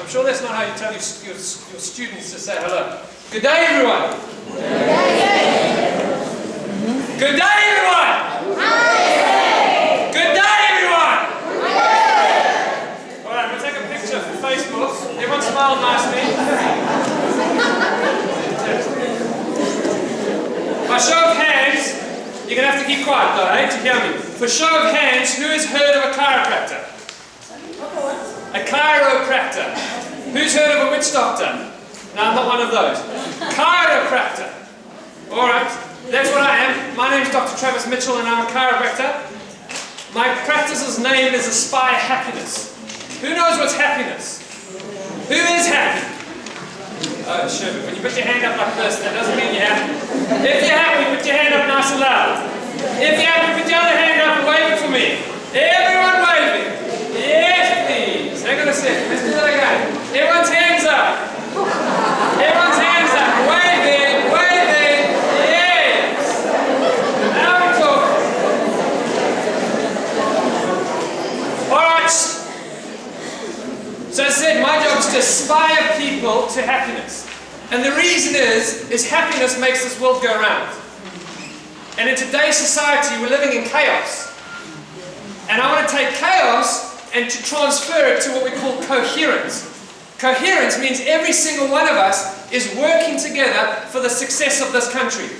I'm sure that's not how you tell your students to say hello. Good day, everyone. Good day. Good day, everyone. Hi. Good day, everyone. Hi. All right, we'll take a picture for Facebook. Everyone smile nicely. By show of hands, you're going to have to keep quiet though, eh, to hear me. For show of hands, who has heard of a chiropractor? A chiropractor. Who's heard of a witch doctor? No, I'm not one of those. Chiropractor. Alright, that's what I am. My name is Dr. Travis Mitchell and I'm a chiropractor. My practice's name is Aspire Happiness. Who knows what's happiness? Who is happy? Oh, sure, but when you put your hand up like this, that doesn't mean you're happy. If you're happy, put your hand up nice and loud. If you're happy, put your other hand up and wave it for me. Everyone waving. Yes, please. Hang on a second. Let's do that again. Everyone's hands up. Everyone's hands up. Waving, waving. Yes. Now we talk. Alright. So I said my job is to inspire people to happiness. And the reason is happiness makes this world go round. And in today's society, we're living in chaos. And I want to take chaos and to transfer it to what we call coherence. Coherence means every single one of us is working together for the success of this country.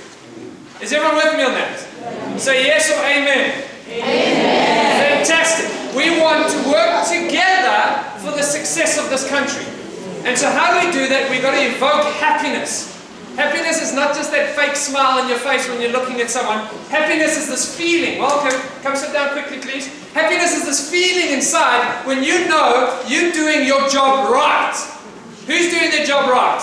Is everyone with me on that? Say yes or amen. Amen. Fantastic. We want to work together for the success of this country. And so how do we do that? We've got to evoke happiness. Happiness is not just that fake smile on your face when you're looking at someone. Happiness is this feeling. Welcome. Come sit down quickly, please. Happiness is this feeling inside when you know you're doing your job right. Who's doing their job right?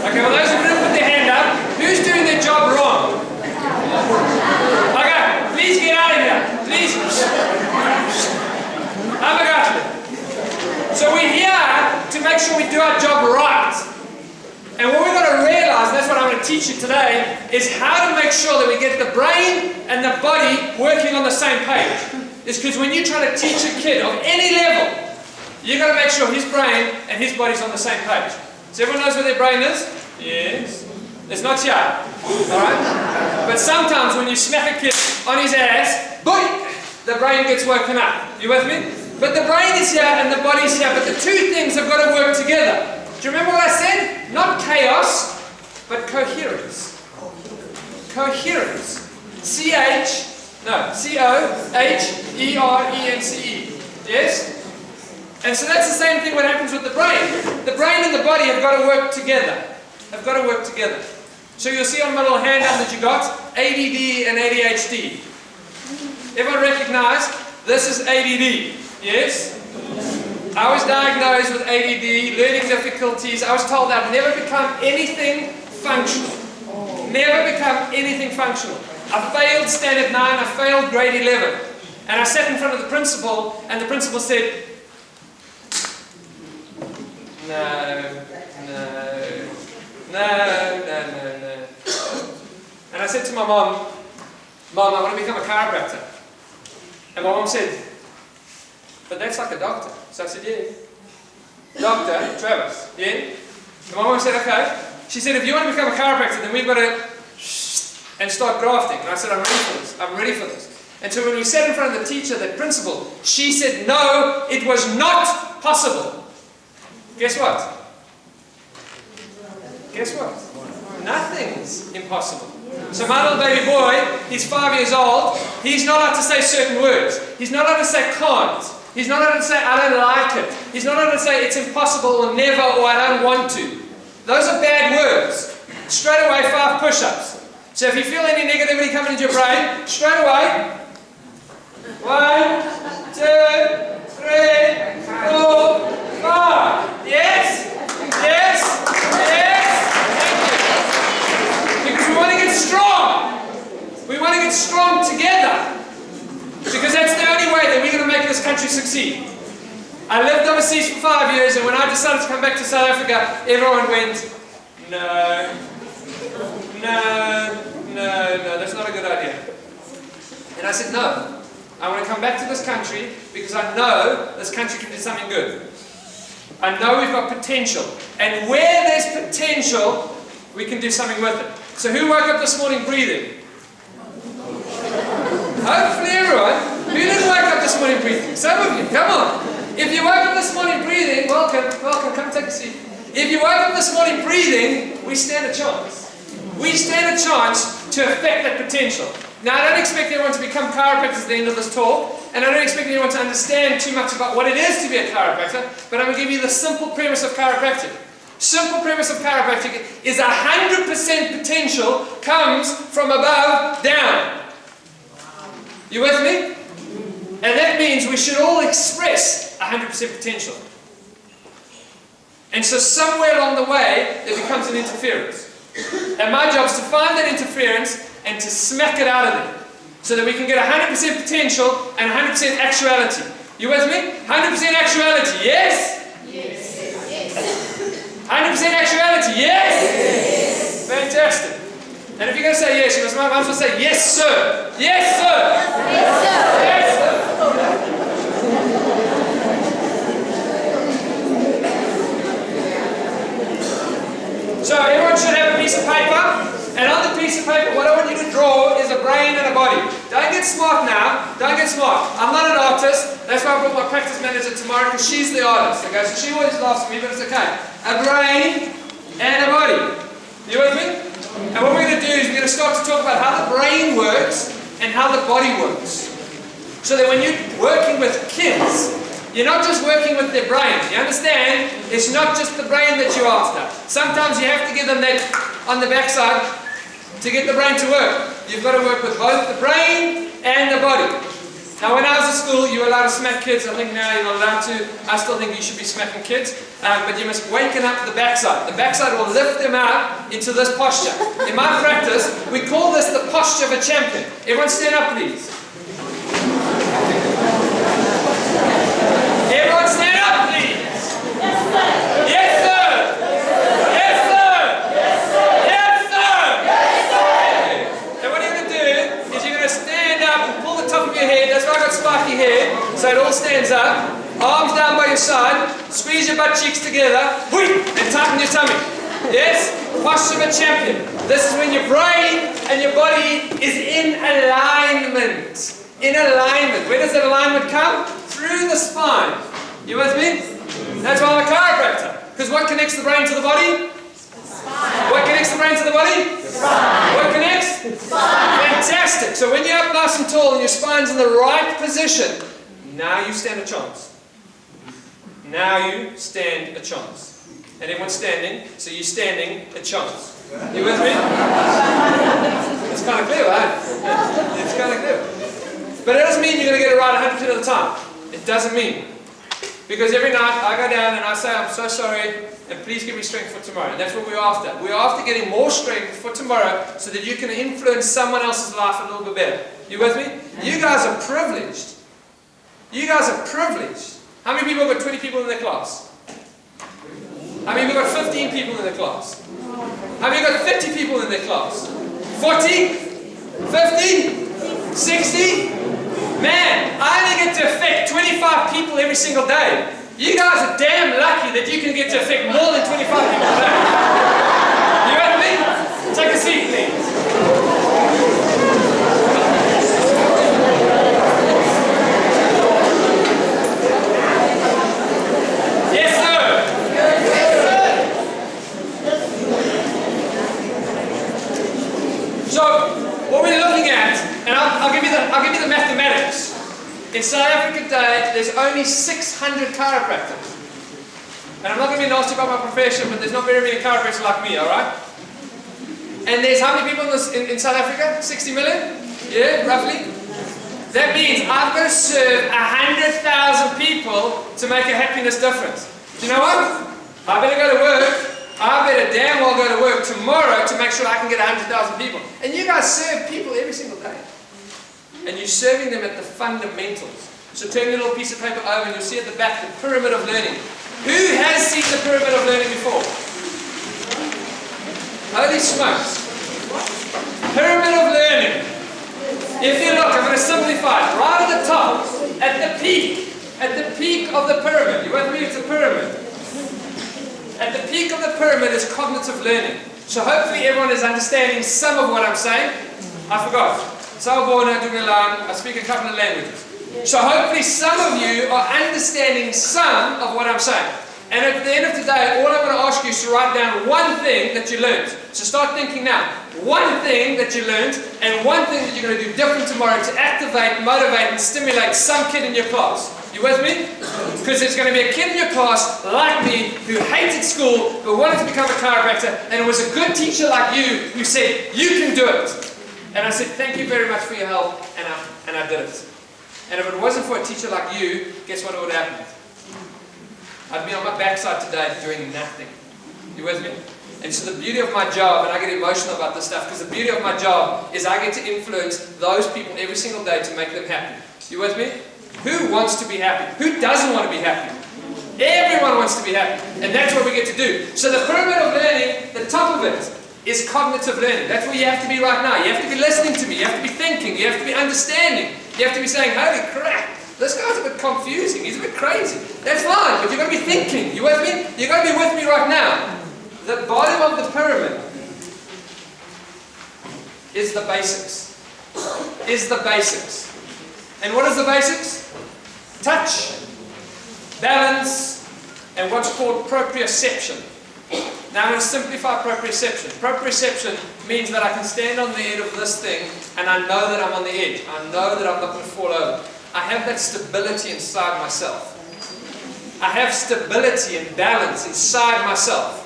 Okay, well those who didn't put their hand up, who's doing their job wrong? Okay, please get out of here. Please. So we're here to make sure we do our job right. And what we've got to realize, and that's what I'm going to teach you today, is how to make sure that we get the brain and the body working on the same page. It's because when you try to teach a kid of any level, you've got to make sure his brain and his body's on the same page. So everyone knows where their brain is? Yes. It's not here. Alright? But sometimes when you smack a kid on his ass, boing, the brain gets woken up. You with me? But the brain is here and the body's here, but the two things have got to work together. Do you remember what I said? Not chaos, but coherence. Coherence. C-O-H-E-R-E-N-C-E. Yes? And so that's the same thing what happens with the brain. The brain and the body have got to work together. Have got to work together. So you'll see on my little handout that you got, ADD and ADHD. Everyone recognize this is ADD. Yes? I was diagnosed with ADD, learning difficulties. I was told I'd never become anything functional. Never become anything functional. I failed standard 9, I failed grade 11. And I sat in front of the principal, and the principal said, no. And I said to my mom, Mom, I want to become a chiropractor. And my mom said, but that's like a doctor. So I said, yeah. Doctor, Travis, yeah? And my mom said, okay. She said, if you want to become a chiropractor, then we've got to and start grafting. And I said, I'm ready for this. I'm ready for this. And so when we sat in front of the teacher, the principal, she said, no, it was not possible. Guess what? Guess what? Nothing's impossible. So my little baby boy, he's 5 years old, he's not allowed to say certain words. He's not allowed to say can't. He's not allowed to say I don't like it. He's not allowed to say it's impossible or never or I don't want to. Those are bad words. Straight away 5 push-ups. So if you feel any negativity coming into your brain, straight away 1, 2, 3, 4, 5. Yes? Yes? Yes? Thank you. Because we want to get strong. We want to get strong together. Because that's the only way that we're going to make this country succeed. I lived overseas for 5 years, and when I decided to come back to South Africa, everyone went, no, that's not a good idea. And I said, no, I want to come back to this country because I know this country can do something good. I know we've got potential. And where there's potential, we can do something with it. So who woke up this morning breathing? Hopefully everyone. Who didn't wake up this morning breathing? Some of you, come on. If you woke up this morning breathing, welcome, come take a seat. If you woke up this morning breathing, we stand a chance. We stand a chance to affect that potential. Now, I don't expect everyone to become chiropractors at the end of this talk, and I don't expect anyone to understand too much about what it is to be a chiropractor, but I'm going to give you the simple premise of chiropractic. Simple premise of chiropractic is 100% potential comes from above down. You with me? And that means we should all express 100% potential. And so somewhere along the way, there becomes an interference. And my job is to find that interference and to smack it out of there. So that we can get 100% potential and 100% actuality. You with me? 100% actuality, yes? Yes. 100% actuality, yes? Yes. Fantastic. And if you're going to say yes, you might as well say yes, sir. Yes, sir. Yes, sir. Yes, sir. So everyone should have a piece of paper, and on the piece of paper what I want you to draw is a brain and a body. Don't get smart now, don't get smart. I'm not an artist, that's why I brought my practice manager tomorrow, because she's the artist. Okay? So she always laughs at me, but it's okay. A brain and a body. You with me? And what we're going to do is we're going to start to talk about how the brain works and how the body works. So that when you're working with kids, you're not just working with their brain. You understand? It's not just the brain that you're after. Sometimes you have to give them that on the backside to get the brain to work. You've got to work with both the brain and the body. Now when I was at school, you were allowed to smack kids. I think now you're not allowed to. I still think you should be smacking kids. But you must waken up the backside. The backside will lift them out into this posture. In my practice, we call this the posture of a champion. Everyone stand up, please. Everyone stand up, please. Yes, sir. Yes, sir. Yes, sir. Yes, sir. Yes, sir. Yes, sir. And what you're going to do is you're going to stand up and pull the top of your head. That's why I got spiky hair, so it all stands up. Arms down by your side. Squeeze your butt cheeks together. And tighten your tummy. Yes? Posture of a champion. This is when your brain and your body is in alignment. In alignment. Where does that alignment come? Through the spine. You with me? That's why I'm a chiropractor. Because what connects the brain to the body? Spine. What connects the brain to the body? Spine. What connects? Spine. Fantastic. So when you're up nice and tall and your spine's in the right position, now you stand a chance. Now you stand a chance. And everyone's standing, so you're standing a chance. You with me? It's kind of clear, right? It's kind of clear. But it doesn't mean you're going to get it right 100% of the time. It doesn't mean. Because every night I go down and I say, I'm so sorry, and please give me strength for tomorrow. And that's what we're after. We're after getting more strength for tomorrow so that you can influence someone else's life a little bit better. You with me? You guys are privileged. You guys are privileged. How many people have got 20 people in their class? How many people have got 15 people in their class? How many have got 30 people in their class? 40? 50? 60? Man, I only get to affect 25 people every single day. You guys are damn lucky that you can get to affect more than 25 people a day. You with me? Take a seat, please. Yes, sir. So, what we're looking at, and I'll give you the mathematics. In South Africa today, there's only 600 chiropractors. And I'm not going to be nasty about my profession, but there's not very many chiropractors like me, alright? And there's how many people in South Africa? 60 million? Yeah, roughly? That means I've got to serve 100,000 people to make a happiness difference. Do you know what? I better go to work. I better damn well go to work tomorrow to make sure I can get 100,000 people. And you guys serve people every single day. And you're serving them at the fundamentals. So turn your little piece of paper over and you'll see at the back the pyramid of learning. Who has seen the pyramid of learning before? Holy smokes. Pyramid of learning. If you look, I'm going to simplify it. Right at the top, at the peak of the pyramid. You with me? It's a pyramid. At the peak of the pyramid is cognitive learning. So hopefully everyone is understanding some of what I'm saying. I forgot. I speak a couple of languages. So hopefully some of you are understanding some of what I'm saying. And at the end of today, all I'm going to ask you is to write down one thing that you learned. So start thinking now. One thing that you learned, and one thing that you're going to do different tomorrow to activate, motivate, and stimulate some kid in your class. You with me? Because there's going to be a kid in your class, like me, who hated school, but wanted to become a chiropractor, and it was a good teacher like you who said, you can do it. And I said, thank you very much for your help, and I did it. And if it wasn't for a teacher like you, guess what would happen? I'd be on my backside today doing nothing. You with me? And so the beauty of my job, and I get emotional about this stuff, because the beauty of my job is I get to influence those people every single day to make them happy. You with me? Who wants to be happy? Who doesn't want to be happy? Everyone wants to be happy. And that's what we get to do. So the pyramid of learning, the top of it, is cognitive learning. That's where you have to be right now. You have to be listening to me. You have to be thinking. You have to be understanding. You have to be saying, holy crap, this guy's a bit confusing. He's a bit crazy. That's fine, but you've got to be thinking. You with me? You've got to be with me right now. The bottom of the pyramid is the basics. Is the basics. And what is the basics? Touch, balance, and what's called proprioception. Now I'm going to simplify proprioception. Proprioception means that I can stand on the edge of this thing and I know that I'm on the edge. I know that I'm not going to fall over. I have that stability inside myself. I have stability and balance inside myself.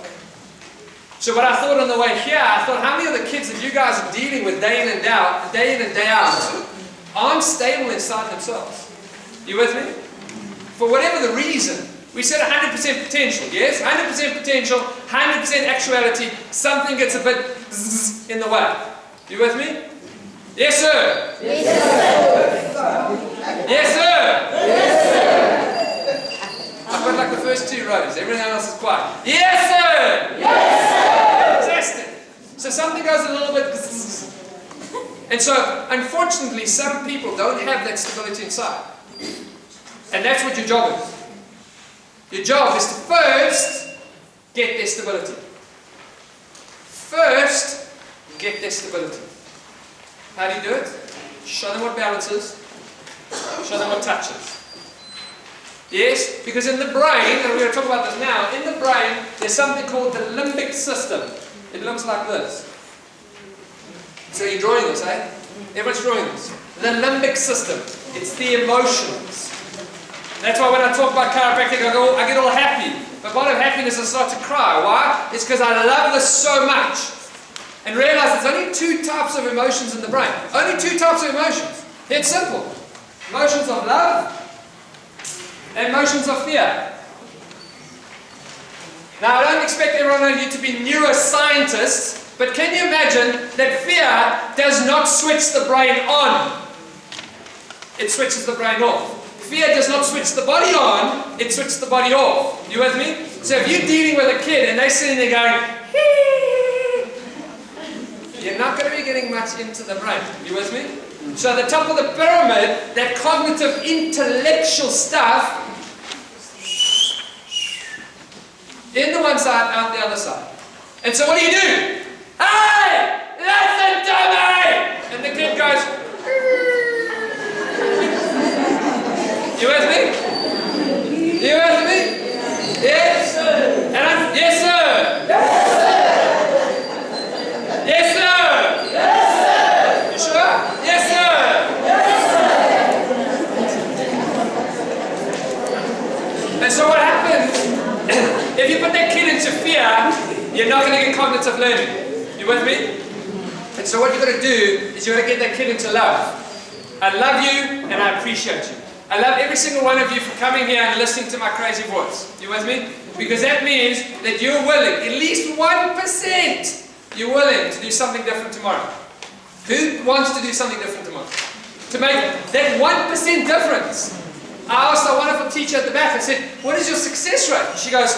So what I thought on the way here, I thought, how many of the kids that you guys are dealing with day in and day out, aren't stable inside themselves? You with me? For whatever the reason, we said 100% potential, yes? 100% potential, 100% actuality, something gets a bit zzz in the way. You with me? Yes, sir? Yes, sir. Yes, sir? Yes, sir. I've got like the first two rows, everything else is quiet. Yes, sir! Yes, sir! Fantastic. So something goes a little bit zzz. And so, unfortunately, some people don't have that stability inside. And that's what your job is. Your job is to first get their stability. First, get their stability. How do you do it? Show them what balance is. Show them what touch is. Yes? Because in the brain, and we're going to talk about this now, in the brain, there's something called the limbic system. It looks like this. So you're drawing this, eh? Everyone's drawing this. The limbic system. It's the emotions. That's why when I talk about chiropractic, I get all happy. But part of happiness, I start to cry. Why? It's because I love this so much. And realize there's only two types of emotions in the brain. Only two types of emotions. It's simple. Emotions of love and emotions of fear. Now, I don't expect everyone of you to be neuroscientists, but can you imagine that fear does not switch the brain on? It switches the brain off. Fear does not switch the body on, it switches the body off. You with me? So if you're dealing with a kid and they're sitting there going, hee, you're not going to be getting much into the brain. You with me? So at the top of the pyramid, that cognitive, intellectual stuff, in the one side, out the other side. And so what do? Hey! Listen to me! And the kid goes, you with me? You with me? Yes, sir. And I'm, yes, sir. Yes, sir. Yes, sir. Yes, sir. You sure? Yes, sir. Yes, sir. And so what happens, if you put that kid into fear, you're not going to get cognitive learning. You with me? And so what you've got to do is you've got to get that kid into love. I love you and I appreciate you. I love every single one of you for coming here and listening to my crazy voice. You with me? Because that means that you're willing, at least 1%, you're willing to do something different tomorrow. Who wants to do something different tomorrow? To make that 1% difference. I asked our wonderful teacher at the back, I said, what is your success rate? She goes,